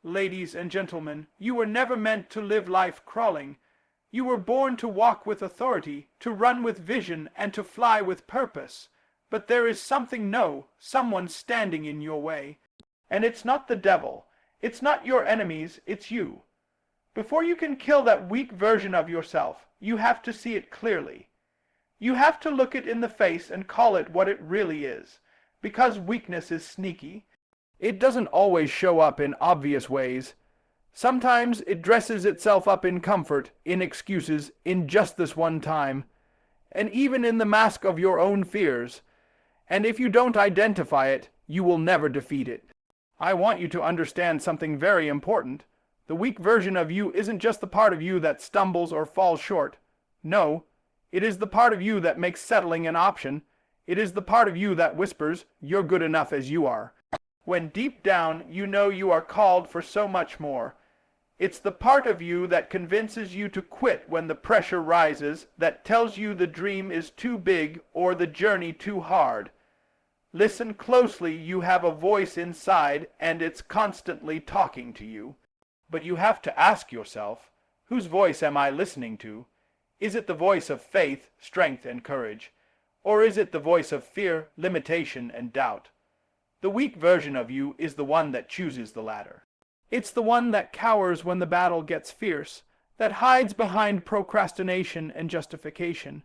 Ladies and gentlemen, you were never meant to live life crawling. You were born to walk with authority, to run with vision, and to fly with purpose. But there is someone standing in your way. And it's not the devil. It's not your enemies, it's you. Before you can kill that weak version of yourself, you have to see it clearly. You have to look it in the face and call it what it really is. Because weakness is sneaky. It doesn't always show up in obvious ways. Sometimes it dresses itself up in comfort, in excuses, in just this one time, and even in the mask of your own fears. And if you don't identify it, you will never defeat it. I want you to understand something very important. The weak version of you isn't just the part of you that stumbles or falls short. No, it is the part of you that makes settling an option. It is the part of you that whispers, "You're good enough as you are," when deep down you know you are called for so much more. It's the part of you that convinces you to quit when the pressure rises, that tells you the dream is too big or the journey too hard. Listen closely, you have a voice inside and it's constantly talking to you. But you have to ask yourself, whose voice am I listening to? Is it the voice of faith, strength, and courage? Or is it the voice of fear, limitation, and doubt? The weak version of you is the one that chooses the latter. It's the one that cowers when the battle gets fierce, that hides behind procrastination and justification.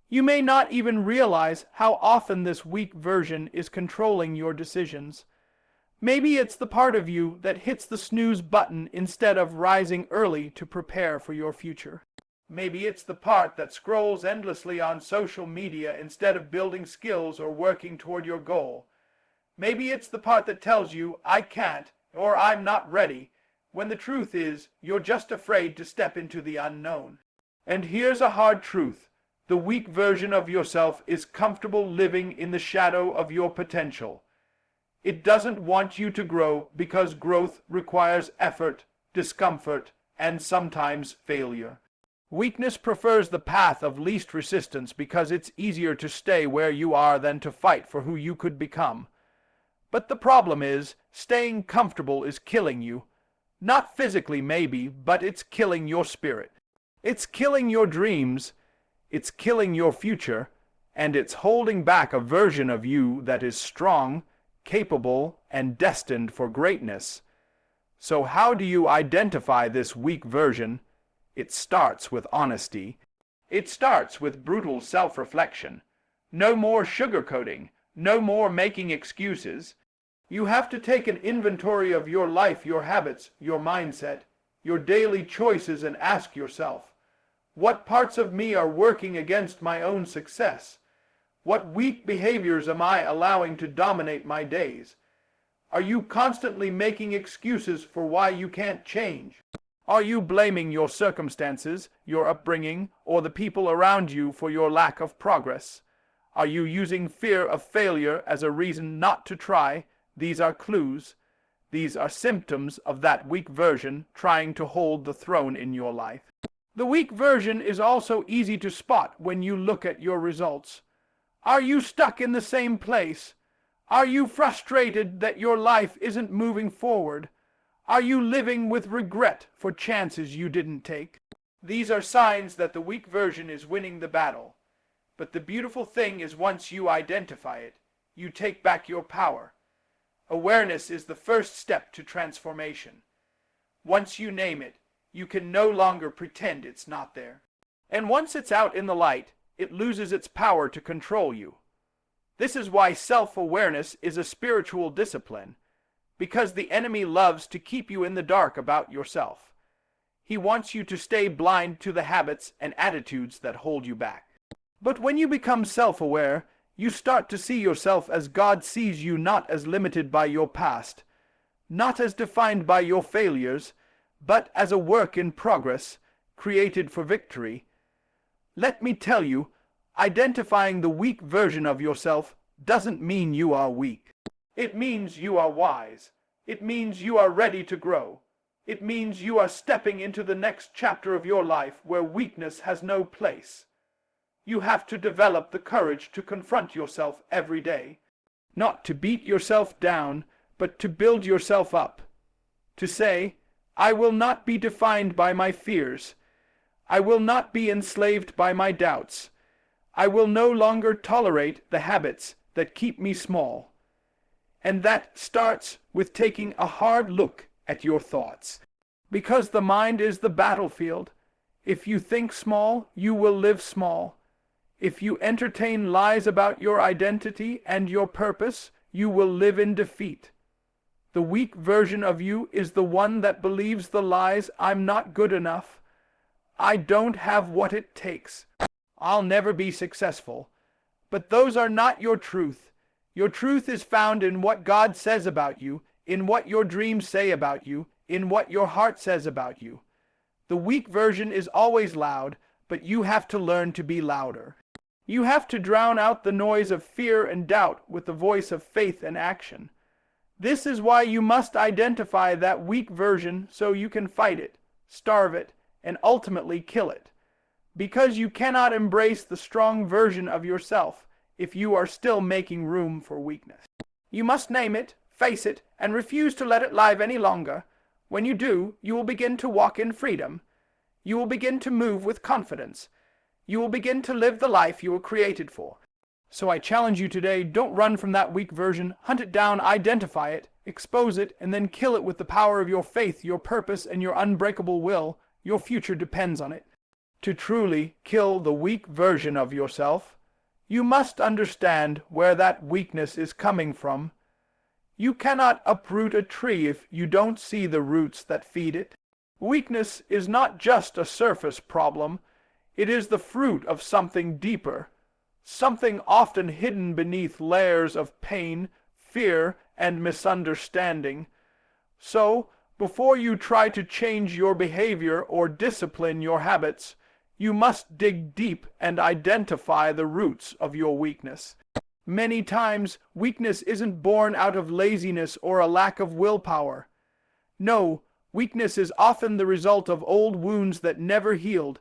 You may not even realize how often this weak version is controlling your decisions. Maybe it's the part of you that hits the snooze button instead of rising early to prepare for your future. Maybe it's the part that scrolls endlessly on social media instead of building skills or working toward your goal. Maybe it's the part that tells you, "I can't," or "I'm not ready," when the truth is, you're just afraid to step into the unknown. And here's a hard truth. The weak version of yourself is comfortable living in the shadow of your potential. It doesn't want you to grow because growth requires effort, discomfort, and sometimes failure. Weakness prefers the path of least resistance because it's easier to stay where you are than to fight for who you could become. But the problem is, staying comfortable is killing you. Not physically maybe, but it's killing your spirit. It's killing your dreams, it's killing your future, and it's holding back a version of you that is strong, capable, and destined for greatness. So how do you identify this weak version? It starts with honesty. It starts with brutal self-reflection. No more sugarcoating, no more making excuses. You have to take an inventory of your life, your habits, your mindset, your daily choices, and ask yourself, what parts of me are working against my own success? What weak behaviors am I allowing to dominate my days? Are you constantly making excuses for why you can't change? Are you blaming your circumstances, your upbringing, or the people around you for your lack of progress? Are you using fear of failure as a reason not to try? These are clues. These are symptoms of that weak version trying to hold the throne in your life. The weak version is also easy to spot when you look at your results. Are you stuck in the same place? Are you frustrated that your life isn't moving forward? Are you living with regret for chances you didn't take? These are signs that the weak version is winning the battle. But the beautiful thing is once you identify it, you take back your power. Awareness is the first step to transformation. Once you name it, you can no longer pretend it's not there. And once it's out in the light, it loses its power to control you. This is why self-awareness is a spiritual discipline, because the enemy loves to keep you in the dark about yourself. He wants you to stay blind to the habits and attitudes that hold you back. But when you become self-aware, you start to see yourself as God sees you, not as limited by your past, not as defined by your failures, but as a work in progress, created for victory. Let me tell you, identifying the weak version of yourself doesn't mean you are weak. It means you are wise. It means you are ready to grow. It means you are stepping into the next chapter of your life where weakness has no place. You have to develop the courage to confront yourself every day, not to beat yourself down, but to build yourself up. To say, I will not be defined by my fears. I will not be enslaved by my doubts. I will no longer tolerate the habits that keep me small. And that starts with taking a hard look at your thoughts. Because the mind is the battlefield. If you think small, you will live small. If you entertain lies about your identity and your purpose, you will live in defeat. The weak version of you is the one that believes the lies, I'm not good enough. I don't have what it takes. I'll never be successful. But those are not your truth. Your truth is found in what God says about you, in what your dreams say about you, in what your heart says about you. The weak version is always loud, but you have to learn to be louder. You have to drown out the noise of fear and doubt with the voice of faith and action. This is why you must identify that weak version so you can fight it, starve it, and ultimately kill it. Because you cannot embrace the strong version of yourself if you are still making room for weakness. You must name it, face it, and refuse to let it live any longer. When you do, you will begin to walk in freedom. You will begin to move with confidence. You will begin to live the life you were created for. So I challenge you today, don't run from that weak version. Hunt it down, identify it, expose it, and then kill it with the power of your faith, your purpose, and your unbreakable will. Your future depends on it. To truly kill the weak version of yourself, you must understand where that weakness is coming from. You cannot uproot a tree if you don't see the roots that feed it. Weakness is not just a surface problem. It is the fruit of something deeper, something often hidden beneath layers of pain, fear, and misunderstanding. So, before you try to change your behavior or discipline your habits, you must dig deep and identify the roots of your weakness. Many times, weakness isn't born out of laziness or a lack of willpower. No, weakness is often the result of old wounds that never healed,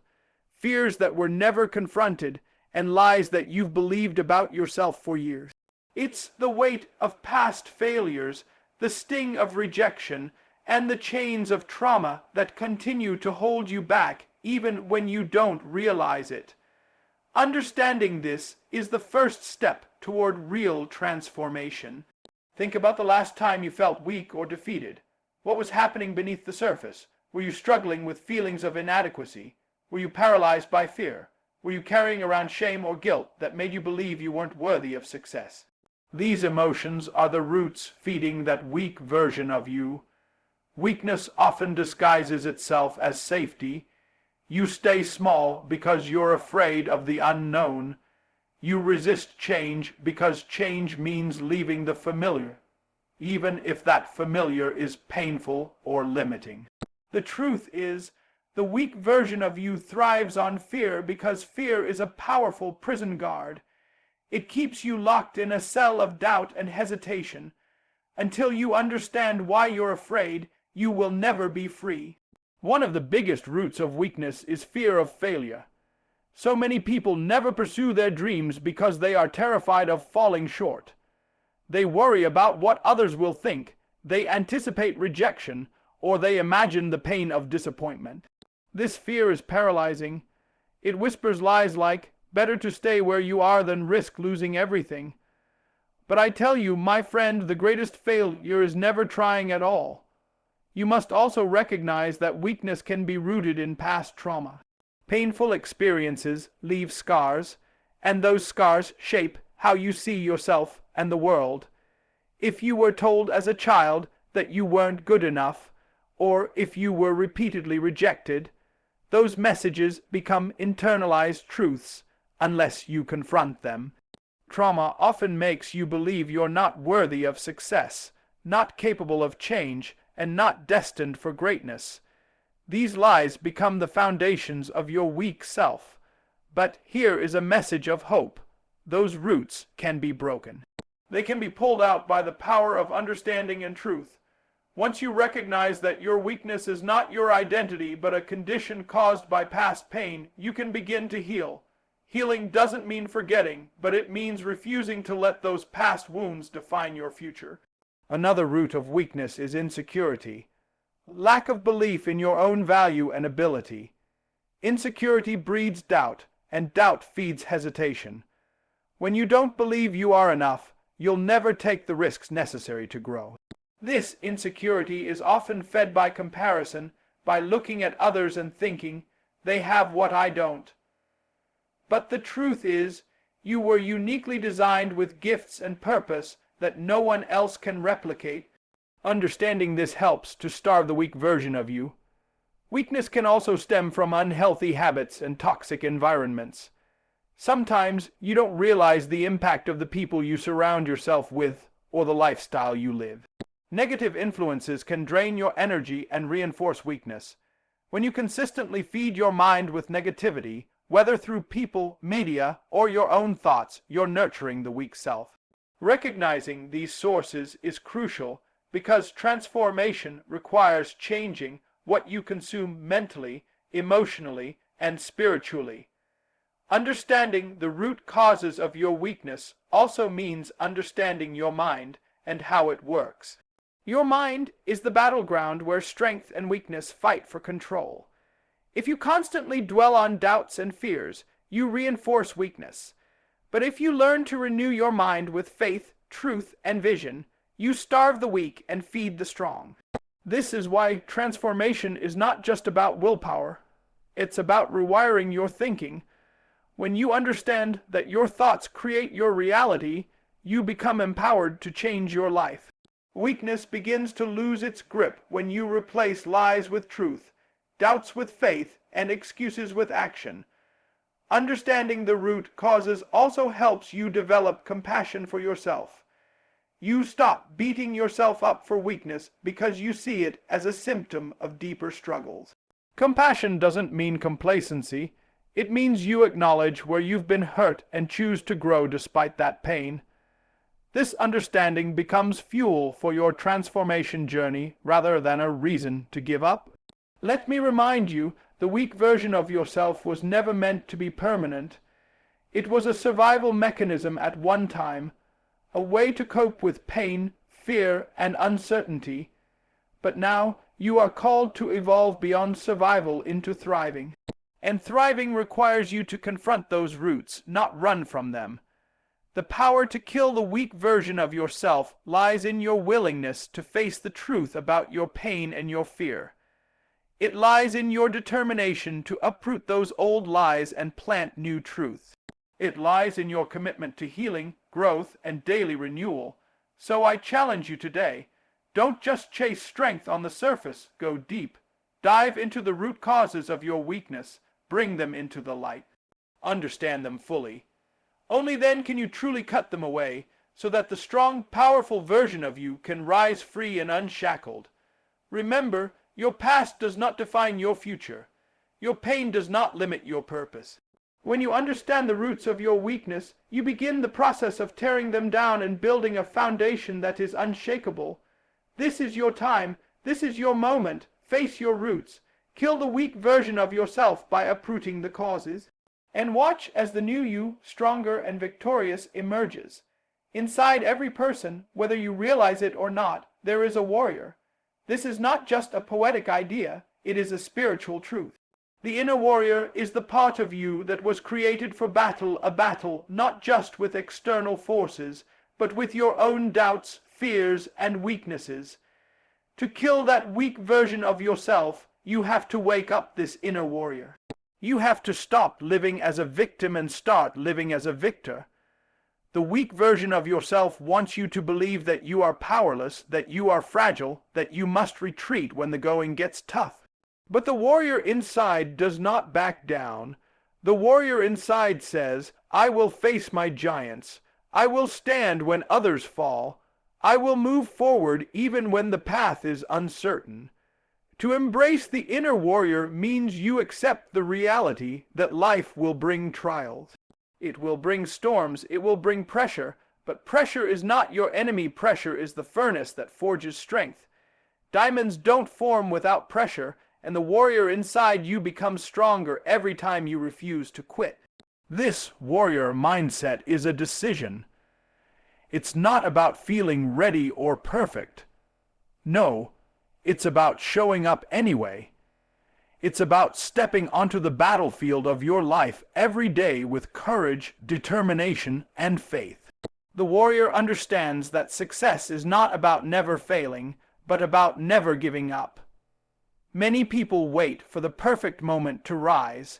fears that were never confronted, and lies that you've believed about yourself for years. It's the weight of past failures, the sting of rejection, and the chains of trauma that continue to hold you back even when you don't realize it. Understanding this is the first step toward real transformation. Think about the last time you felt weak or defeated. What was happening beneath the surface? Were you struggling with feelings of inadequacy? Were you paralyzed by fear? Were you carrying around shame or guilt that made you believe you weren't worthy of success? These emotions are the roots feeding that weak version of you. Weakness often disguises itself as safety. You stay small because you're afraid of the unknown. You resist change because change means leaving the familiar, even if that familiar is painful or limiting. The truth is, the weak version of you thrives on fear because fear is a powerful prison guard. It keeps you locked in a cell of doubt and hesitation. Until you understand why you're afraid, you will never be free. One of the biggest roots of weakness is fear of failure. So many people never pursue their dreams because they are terrified of falling short. They worry about what others will think, they anticipate rejection, or they imagine the pain of disappointment. This fear is paralyzing. It whispers lies like, better to stay where you are than risk losing everything. But I tell you, my friend, the greatest failure is never trying at all. You must also recognize that weakness can be rooted in past trauma. Painful experiences leave scars, and those scars shape how you see yourself and the world. If you were told as a child that you weren't good enough, or if you were repeatedly rejected, those messages become internalized truths unless you confront them. Trauma often makes you believe you're not worthy of success, not capable of change, and not destined for greatness. These lies become the foundations of your weak self. But here is a message of hope. Those roots can be broken. They can be pulled out by the power of understanding and truth. Once you recognize that your weakness is not your identity but a condition caused by past pain, you can begin to heal. Healing doesn't mean forgetting, but it means refusing to let those past wounds define your future. Another root of weakness is insecurity. lack of belief in your own value and ability. Insecurity breeds doubt, and doubt feeds hesitation. When you don't believe you are enough, you'll never take the risks necessary to grow. This insecurity is often fed by comparison, by looking at others and thinking, they have what I don't. But the truth is, you were uniquely designed with gifts and purpose that no one else can replicate. Understanding this helps to starve the weak version of you. Weakness can also stem from unhealthy habits and toxic environments. Sometimes you don't realize the impact of the people you surround yourself with or the lifestyle you live. Negative influences can drain your energy and reinforce weakness. When you consistently feed your mind with negativity, whether through people, media, or your own thoughts, you're nurturing the weak self. Recognizing these sources is crucial because transformation requires changing what you consume mentally, emotionally, and spiritually. Understanding the root causes of your weakness also means understanding your mind and how it works. Your mind is the battleground where strength and weakness fight for control. If you constantly dwell on doubts and fears, you reinforce weakness. But if you learn to renew your mind with faith, truth, and vision, you starve the weak and feed the strong. This is why transformation is not just about willpower. It's about rewiring your thinking. When you understand that your thoughts create your reality, you become empowered to change your life. Weakness begins to lose its grip when you replace lies with truth, doubts with faith, and excuses with action. Understanding the root causes also helps you develop compassion for yourself. You stop beating yourself up for weakness because you see it as a symptom of deeper struggles. Compassion doesn't mean complacency. It means you acknowledge where you've been hurt and choose to grow despite that pain. This understanding becomes fuel for your transformation journey rather than a reason to give up. Let me remind you, the weak version of yourself was never meant to be permanent. It was a survival mechanism at one time, a way to cope with pain, fear, and uncertainty. But now you are called to evolve beyond survival into thriving. And thriving requires you to confront those roots, not run from them. The power to kill the weak version of yourself lies in your willingness to face the truth about your pain and your fear. It lies in your determination to uproot those old lies and plant new truth. It lies in your commitment to healing, growth, and daily renewal. So I challenge you today, don't just chase strength on the surface, go deep. Dive into the root causes of your weakness, bring them into the light. Understand them fully. Only then can you truly cut them away, so that the strong, powerful version of you can rise free and unshackled. Remember, your past does not define your future. Your pain does not limit your purpose. When you understand the roots of your weakness, you begin the process of tearing them down and building a foundation that is unshakable. This is your time. This is your moment. Face your roots. Kill the weak version of yourself by uprooting the causes. And watch as the new you, stronger and victorious, emerges. Inside every person, whether you realize it or not, there is a warrior. This is not just a poetic idea, it is a spiritual truth. The inner warrior is the part of you that was created for battle, a battle not just with external forces, but with your own doubts, fears, and weaknesses. To kill that weak version of yourself, you have to wake up this inner warrior. You have to stop living as a victim and start living as a victor. The weak version of yourself wants you to believe that you are powerless, that you are fragile, that you must retreat when the going gets tough. But the warrior inside does not back down. The warrior inside says, I will face my giants. I will stand when others fall. I will move forward even when the path is uncertain. To embrace the inner warrior means you accept the reality that life will bring trials. It will bring storms, it will bring pressure, but pressure is not your enemy. Pressure is the furnace that forges strength. Diamonds don't form without pressure, and the warrior inside you becomes stronger every time you refuse to quit. This warrior mindset is a decision. It's not about feeling ready or perfect. No, It's about showing up anyway. It's about stepping onto the battlefield of your life every day with courage, determination, and faith. The warrior understands that success is not about never failing, but about never giving up. Many people wait for the perfect moment to rise,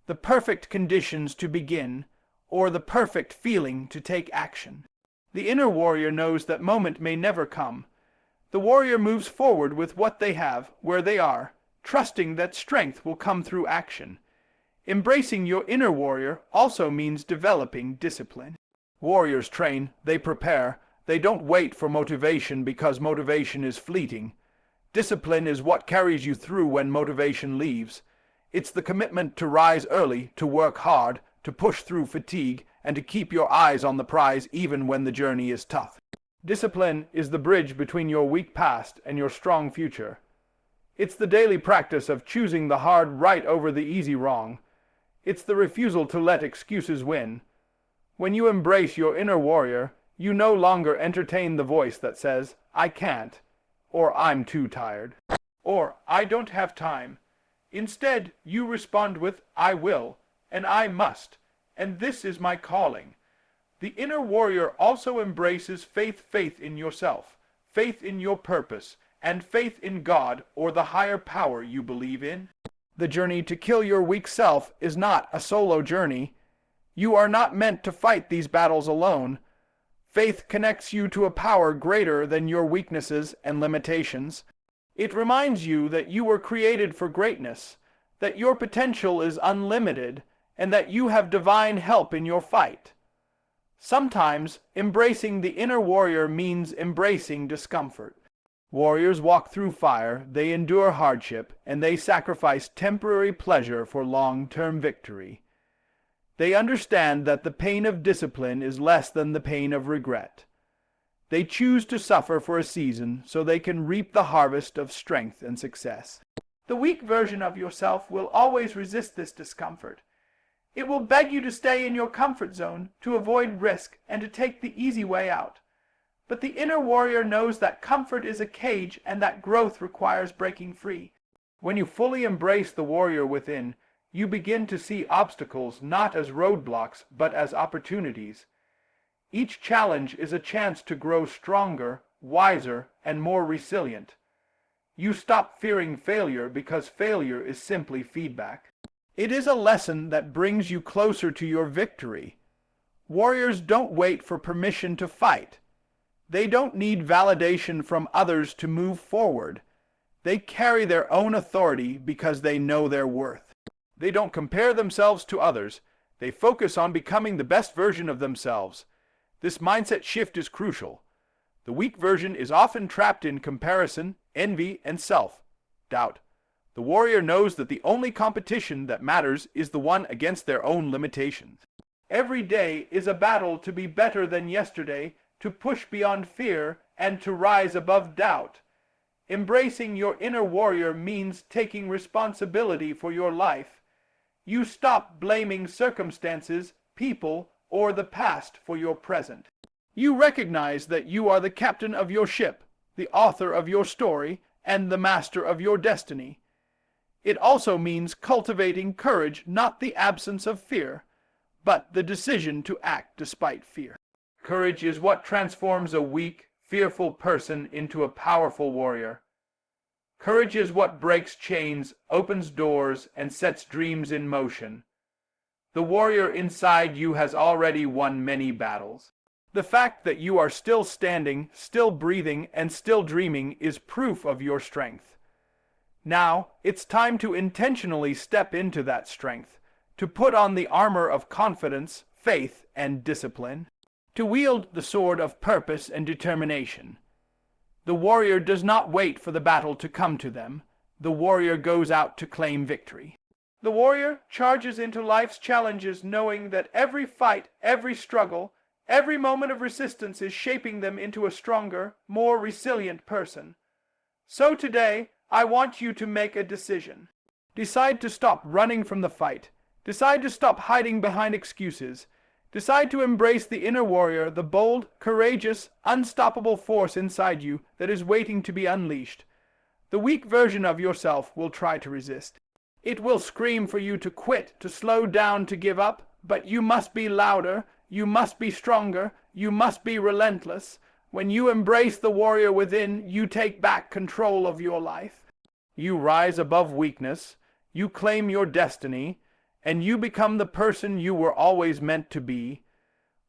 the perfect conditions to begin, or the perfect feeling to take action. The inner warrior knows that moment may never come. The warrior moves forward with what they have, where they are, trusting that strength will come through action. Embracing your inner warrior also means developing discipline. Warriors train, they prepare, they don't wait for motivation because motivation is fleeting. Discipline is what carries you through when motivation leaves. It's the commitment to rise early, to work hard, to push through fatigue, and to keep your eyes on the prize even when the journey is tough. Discipline is the bridge between your weak past and your strong future. It's the daily practice of choosing the hard right over the easy wrong. It's the refusal to let excuses win. When you embrace your inner warrior, you no longer entertain the voice that says, "I can't," or "I'm too tired," or "I don't have time." Instead, you respond with, "I will," and "I must," and "this is my calling." The inner warrior also embraces faith in yourself, faith in your purpose, and faith in God or the higher power you believe in. The journey to kill your weak self is not a solo journey. You are not meant to fight these battles alone. Faith connects you to a power greater than your weaknesses and limitations. It reminds you that you were created for greatness, that your potential is unlimited, and that you have divine help in your fight. Sometimes, embracing the inner warrior means embracing discomfort. Warriors walk through fire, they endure hardship, and they sacrifice temporary pleasure for long-term victory. They understand that the pain of discipline is less than the pain of regret. They choose to suffer for a season so they can reap the harvest of strength and success. The weak version of yourself will always resist this discomfort. It will beg you to stay in your comfort zone, to avoid risk, and to take the easy way out. But the inner warrior knows that comfort is a cage and that growth requires breaking free. When you fully embrace the warrior within, you begin to see obstacles not as roadblocks, but as opportunities. Each challenge is a chance to grow stronger, wiser, and more resilient. You stop fearing failure because failure is simply feedback. It is a lesson that brings you closer to your victory. Warriors don't wait for permission to fight. They don't need validation from others to move forward. They carry their own authority because they know their worth. They don't compare themselves to others. They focus on becoming the best version of themselves. This mindset shift is crucial. The weak version is often trapped in comparison, envy, and self-doubt. The warrior knows that the only competition that matters is the one against their own limitations. Every day is a battle to be better than yesterday, to push beyond fear, and to rise above doubt. Embracing your inner warrior means taking responsibility for your life. You stop blaming circumstances, people, or the past for your present. You recognize that you are the captain of your ship, the author of your story, and the master of your destiny. It also means cultivating courage, not the absence of fear, but the decision to act despite fear. Courage is what transforms a weak, fearful person into a powerful warrior. Courage is what breaks chains, opens doors, and sets dreams in motion. The warrior inside you has already won many battles. The fact that you are still standing, still breathing, and still dreaming is proof of your strength. Now, it's time to intentionally step into that strength, to put on the armor of confidence, faith, and discipline, to wield the sword of purpose and determination. The warrior does not wait for the battle to come to them. The warrior goes out to claim victory. The warrior charges into life's challenges knowing that every fight, every struggle, every moment of resistance is shaping them into a stronger, more resilient person. So today, I want you to make a decision. Decide to stop running from the fight. Decide to stop hiding behind excuses. Decide to embrace the inner warrior, the bold, courageous, unstoppable force inside you that is waiting to be unleashed. The weak version of yourself will try to resist. It will scream for you to quit, to slow down, to give up, but you must be louder, you must be stronger, you must be relentless. When you embrace the warrior within, you take back control of your life. You rise above weakness, you claim your destiny, and you become the person you were always meant to be.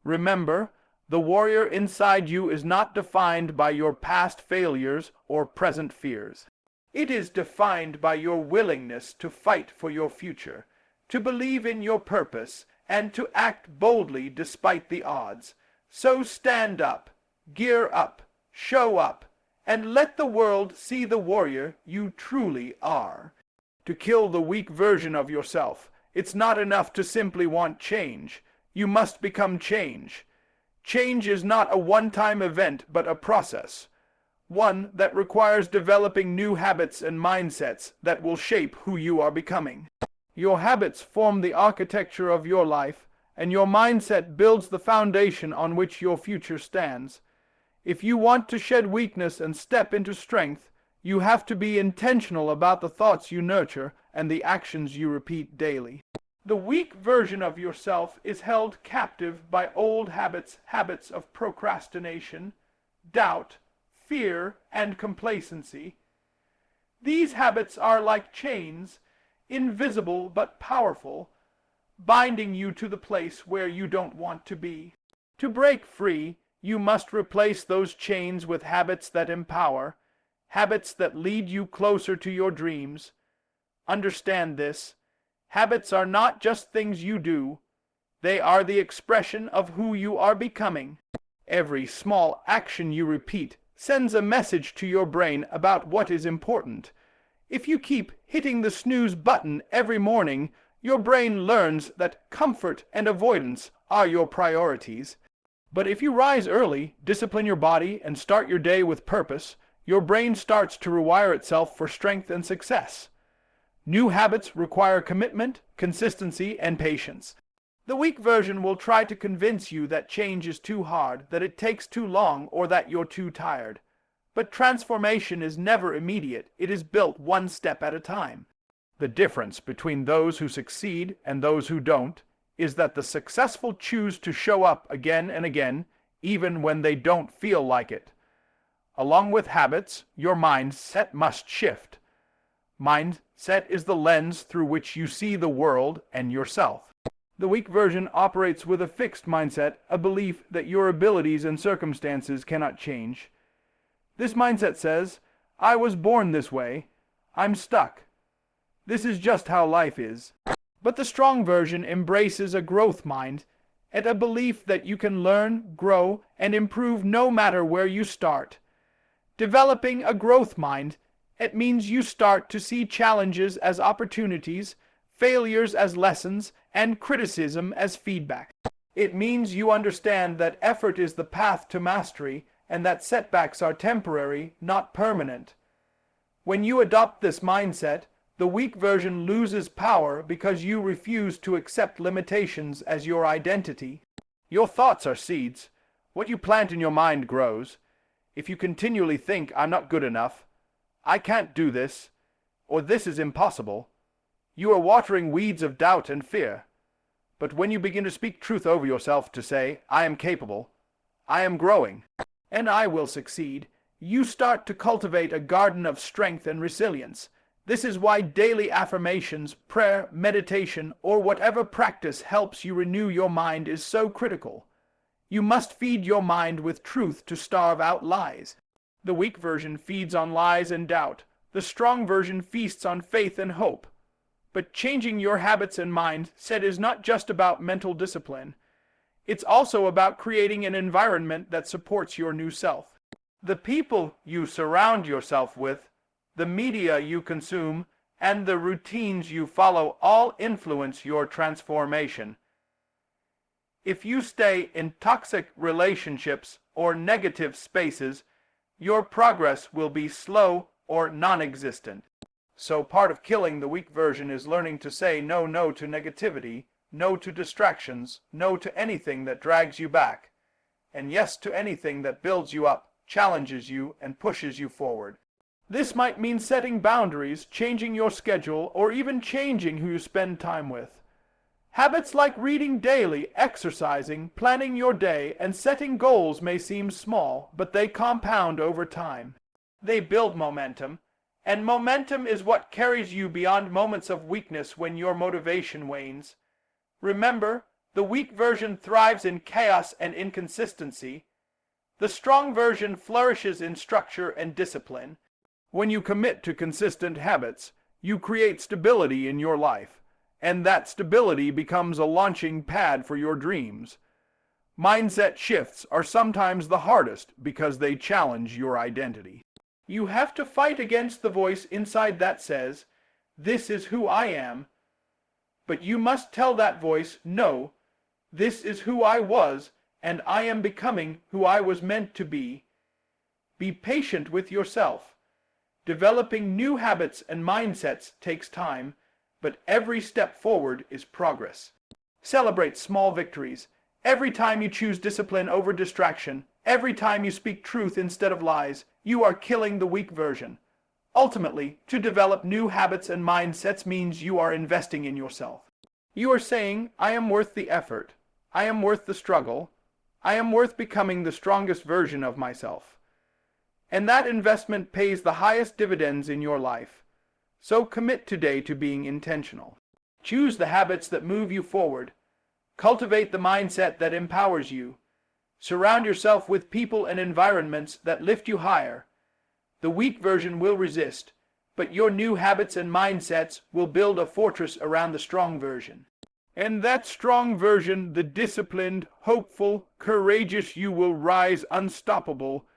Remember, the warrior inside you is not defined by your past failures or present fears. It is defined by your willingness to fight for your future, to believe in your purpose, and to act boldly despite the odds. So stand up, gear up, show up, and let the world see the warrior you truly are. To kill the weak version of yourself, it's not enough to simply want change. You must become change. Change is not a one-time event, but a process. One that requires developing new habits and mindsets that will shape who you are becoming. Your habits form the architecture of your life, and your mindset builds the foundation on which your future stands. If you want to shed weakness and step into strength, you have to be intentional about the thoughts you nurture and the actions you repeat daily. The weak version of yourself is held captive by old habits of procrastination, doubt, fear, and complacency. These habits are like chains, invisible but powerful, binding you to the place where you don't want to be. To break free, you must replace those chains with habits that empower, habits that lead you closer to your dreams. Understand this. Habits are not just things you do. They are the expression of who you are becoming. Every small action you repeat sends a message to your brain about what is important. If you keep hitting the snooze button every morning, your brain learns that comfort and avoidance are your priorities. But if you rise early, discipline your body, and start your day with purpose, your brain starts to rewire itself for strength and success. New habits require commitment, consistency, and patience. The weak version will try to convince you that change is too hard, that it takes too long, or that you're too tired. But transformation is never immediate. It is built one step at a time. The difference between those who succeed and those who don't is that the successful choose to show up again and again, even when they don't feel like it. Along with habits, your mindset must shift. Mindset is the lens through which you see the world and yourself. The weak version operates with a fixed mindset, a belief that your abilities and circumstances cannot change. This mindset says, I was born this way, I'm stuck. This is just how life is. But the strong version embraces a growth mind and a belief that you can learn, grow, and improve no matter where you start. Developing a growth mind, it means you start to see challenges as opportunities, failures as lessons, and criticism as feedback. It means you understand that effort is the path to mastery and that setbacks are temporary, not permanent. When you adopt this mindset, the weak version loses power because you refuse to accept limitations as your identity. Your thoughts are seeds. What you plant in your mind grows. If you continually think, I'm not good enough, I can't do this, or this is impossible, you are watering weeds of doubt and fear. But when you begin to speak truth over yourself, to say, I am capable, I am growing, and I will succeed, you start to cultivate a garden of strength and resilience. This is why daily affirmations, prayer, meditation, or whatever practice helps you renew your mind is so critical. You must feed your mind with truth to starve out lies. The weak version feeds on lies and doubt. The strong version feasts on faith and hope. But changing your habits and mindset is not just about mental discipline. It's also about creating an environment that supports your new self. The people you surround yourself with, the media you consume, and the routines you follow all influence your transformation. If you stay in toxic relationships or negative spaces, your progress will be slow or non-existent. So part of killing the weak version is learning to say no to negativity, no to distractions, no to anything that drags you back, and yes to anything that builds you up, challenges you, and pushes you forward. This might mean setting boundaries, changing your schedule, or even changing who you spend time with. Habits like reading daily, exercising, planning your day, and setting goals may seem small, but they compound over time. They build momentum, and momentum is what carries you beyond moments of weakness when your motivation wanes. Remember, the weak version thrives in chaos and inconsistency. The strong version flourishes in structure and discipline. When you commit to consistent habits, you create stability in your life, and that stability becomes a launching pad for your dreams. Mindset shifts are sometimes the hardest because they challenge your identity. You have to fight against the voice inside that says, "This is who I am." But you must tell that voice, "No, this is who I was, and I am becoming who I was meant to be." Be patient with yourself. Developing new habits and mindsets takes time, but every step forward is progress. Celebrate small victories. Every time you choose discipline over distraction, every time you speak truth instead of lies, you are killing the weak version. Ultimately, to develop new habits and mindsets means you are investing in yourself. You are saying, "I am worth the effort. I am worth the struggle. I am worth becoming the strongest version of myself." And that investment pays the highest dividends in your life. So commit today to being intentional. Choose the habits that move you forward. Cultivate the mindset that empowers you. Surround yourself with people and environments that lift you higher. The weak version will resist, but your new habits and mindsets will build a fortress around the strong version. And that strong version, the disciplined, hopeful, courageous you, will rise unstoppable.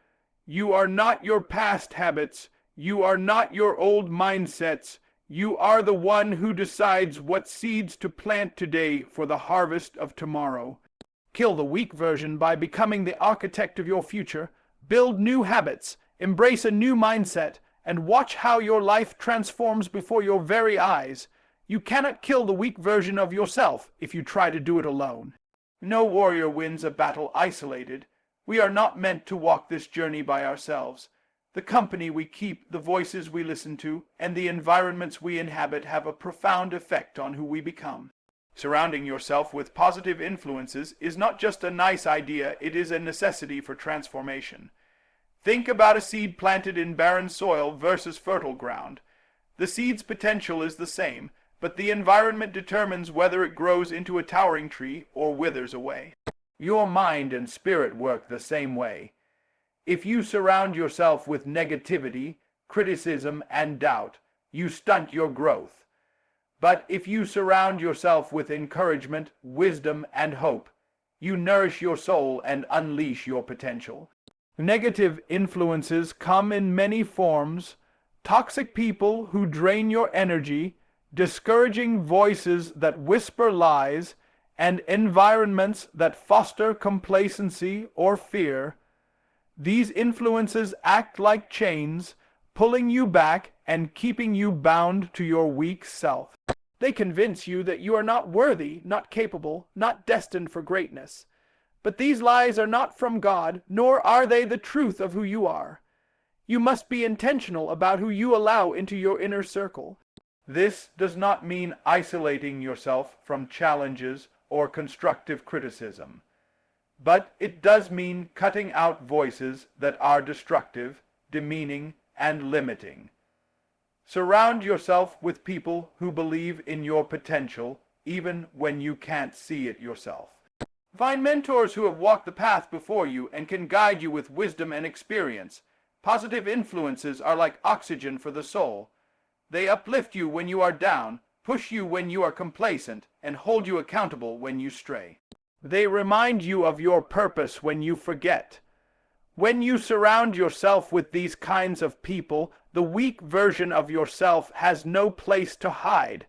You are not your past habits. You are not your old mindsets. You are the one who decides what seeds to plant today for the harvest of tomorrow. Kill the weak version by becoming the architect of your future. Build new habits, embrace a new mindset, and watch how your life transforms before your very eyes. You cannot kill the weak version of yourself if you try to do it alone. No warrior wins a battle isolated. We are not meant to walk this journey by ourselves. The company we keep, the voices we listen to, and the environments we inhabit have a profound effect on who we become. Surrounding yourself with positive influences is not just a nice idea, it is a necessity for transformation. Think about a seed planted in barren soil versus fertile ground. The seed's potential is the same, but the environment determines whether it grows into a towering tree or withers away. Your mind and spirit work the same way. If you surround yourself with negativity, criticism, and doubt, you stunt your growth. But if you surround yourself with encouragement, wisdom, and hope, you nourish your soul and unleash your potential. Negative influences come in many forms: toxic people who drain your energy, discouraging voices that whisper lies, and environments that foster complacency or fear. These influences act like chains, pulling you back and keeping you bound to your weak self. They convince you that you are not worthy, not capable, not destined for greatness. But these lies are not from God, nor are they the truth of who you are. You must be intentional about who you allow into your inner circle. This does not mean isolating yourself from challenges or constructive criticism. But it does mean cutting out voices that are destructive, demeaning, and limiting. Surround yourself with people who believe in your potential, even when you can't see it yourself. Find mentors who have walked the path before you and can guide you with wisdom and experience. Positive influences are like oxygen for the soul. They uplift you when you are down, push you when you are complacent, and hold you accountable when you stray. They remind you of your purpose when you forget. When you surround yourself with these kinds of people, the weak version of yourself has no place to hide.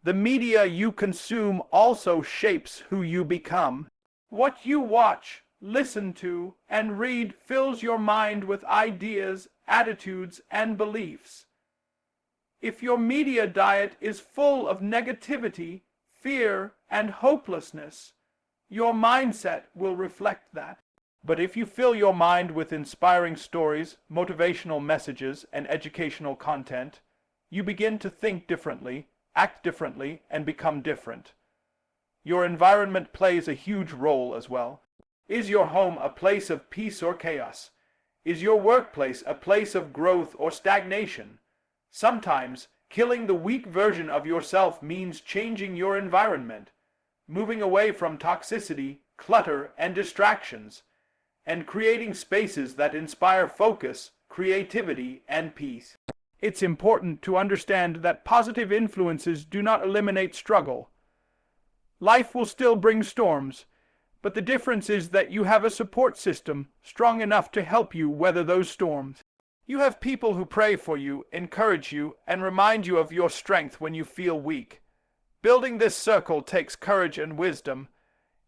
The media you consume also shapes who you become. What you watch, listen to, and read fills your mind with ideas, attitudes, and beliefs. If your media diet is full of negativity, fear, and hopelessness, your mindset will reflect that. But if you fill your mind with inspiring stories, motivational messages, and educational content, you begin to think differently, act differently, and become different. Your environment plays a huge role as well. Is your home a place of peace or chaos? Is your workplace a place of growth or stagnation? Sometimes, killing the weak version of yourself means changing your environment, moving away from toxicity, clutter, and distractions, and creating spaces that inspire focus, creativity, and peace. It's important to understand that positive influences do not eliminate struggle. Life will still bring storms, but the difference is that you have a support system strong enough to help you weather those storms. You have people who pray for you, encourage you, and remind you of your strength when you feel weak. Building this circle takes courage and wisdom.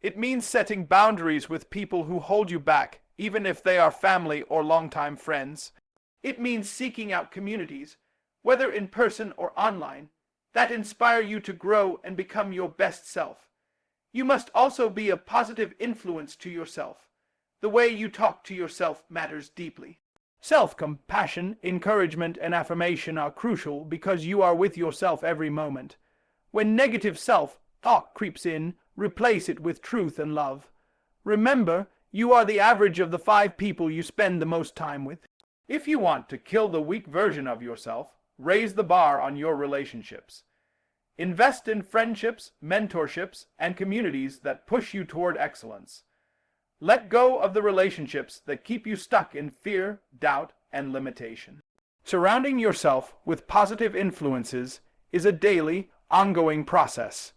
It means setting boundaries with people who hold you back, even if they are family or longtime friends. It means seeking out communities, whether in person or online, that inspire you to grow and become your best self. You must also be a positive influence to yourself. The way you talk to yourself matters deeply. Self-compassion, encouragement, and affirmation are crucial because you are with yourself every moment. When negative self-talk creeps in, replace it with truth and love. Remember, you are the average of the 5 people you spend the most time with. If you want to kill the weak version of yourself, raise the bar on your relationships. Invest in friendships, mentorships, and communities that push you toward excellence. Let go of the relationships that keep you stuck in fear, doubt, and limitation. Surrounding yourself with positive influences is a daily, ongoing process.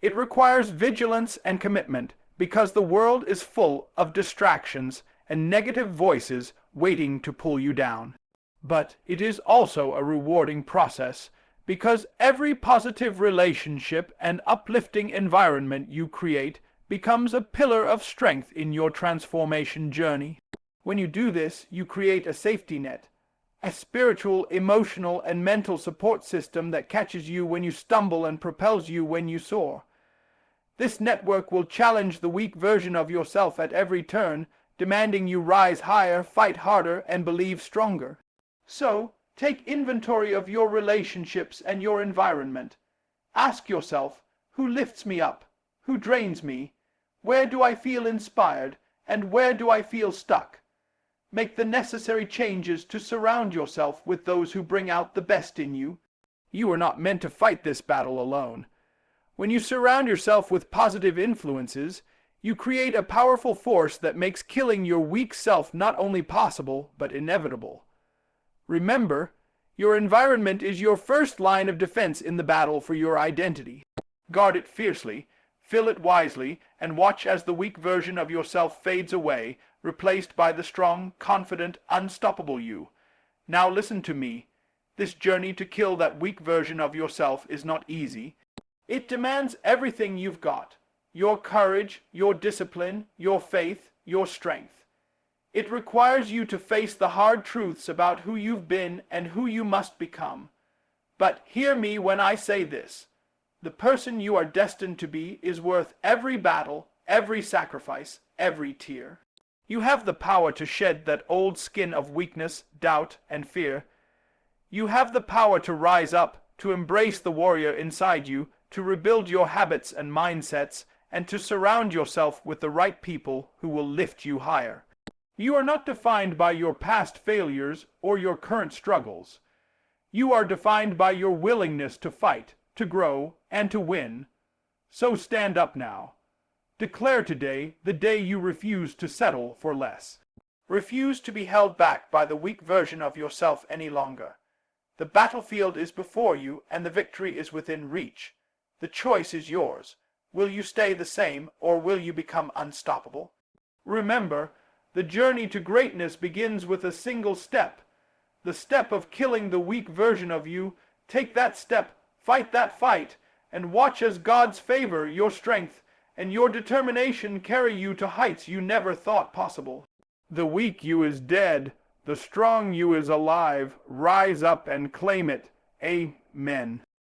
It requires vigilance and commitment because the world is full of distractions and negative voices waiting to pull you down. But it is also a rewarding process because every positive relationship and uplifting environment you create becomes a pillar of strength in your transformation journey. When you do this, you create a safety net, a spiritual, emotional, and mental support system that catches you when you stumble and propels you when you soar. This network will challenge the weak version of yourself at every turn, demanding you rise higher, fight harder, and believe stronger. So, take inventory of your relationships and your environment. Ask yourself, who lifts me up? Who drains me? Where do I feel inspired? And where do I feel stuck? Make the necessary changes to surround yourself with those who bring out the best in you. You are not meant to fight this battle alone. When you surround yourself with positive influences, you create a powerful force that makes killing your weak self not only possible, but inevitable. Remember, your environment is your first line of defense in the battle for your identity. Guard it fiercely, fill it wisely, and watch as the weak version of yourself fades away, replaced by the strong, confident, unstoppable you. Now listen to me. This journey to kill that weak version of yourself is not easy. It demands everything you've got. Your courage, your discipline, your faith, your strength. It requires you to face the hard truths about who you've been and who you must become. But hear me when I say this. The person you are destined to be is worth every battle, every sacrifice, every tear. You have the power to shed that old skin of weakness, doubt, and fear. You have the power to rise up, to embrace the warrior inside you, to rebuild your habits and mindsets, and to surround yourself with the right people who will lift you higher. You are not defined by your past failures or your current struggles. You are defined by your willingness to fight, to grow, and to win. So stand up now. Declare today the day you refuse to settle for less. Refuse to be held back by the weak version of yourself any longer. The battlefield is before you and the victory is within reach. The choice is yours. Will you stay the same or will you become unstoppable? Remember, the journey to greatness begins with a single step. The step of killing the weak version of you. Take that step, fight that fight, and watch as God's favor, your strength, and your determination carry you to heights you never thought possible. The weak you is dead. The strong you is alive. Rise up and claim it. Amen.